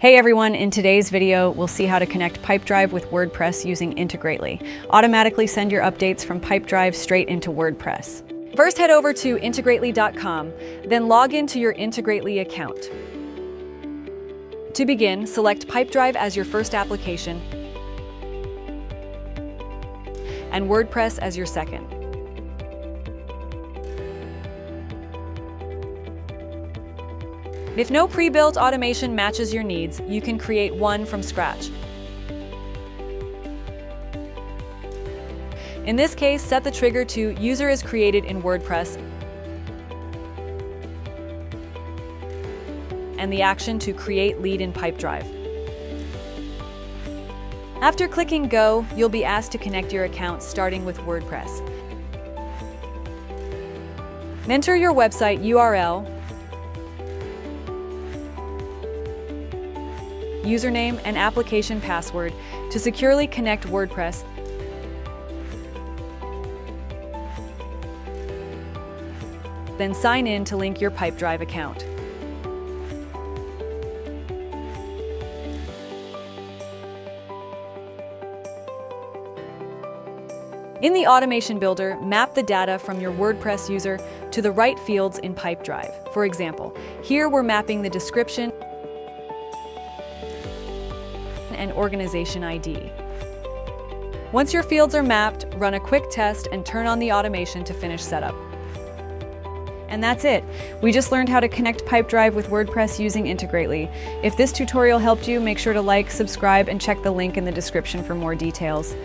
Hey everyone, in today's video, we'll see how to connect Pipedrive with WordPress using Integrately. Automatically send your updates from Pipedrive straight into WordPress. First, head over to integrately.com, then log into your Integrately account. To begin, select Pipedrive as your first application and WordPress as your second. If no pre-built automation matches your needs, you can create one from scratch. In this case, set the trigger to User is created in WordPress and the action to Create lead in Pipedrive. After clicking Go, you'll be asked to connect your account starting with WordPress. Enter your website URL, username, and application password to securely connect WordPress. Then sign in to link your Pipedrive account. In the Automation Builder, map the data from your WordPress user to the right fields in Pipedrive. For example, here we're mapping the description and organization ID. Once your fields are mapped, run a quick test and turn on the automation to finish setup. And that's it. We just learned how to connect Pipedrive with WordPress using Integrately. If this tutorial helped you, make sure to like, subscribe, and check the link in the description for more details.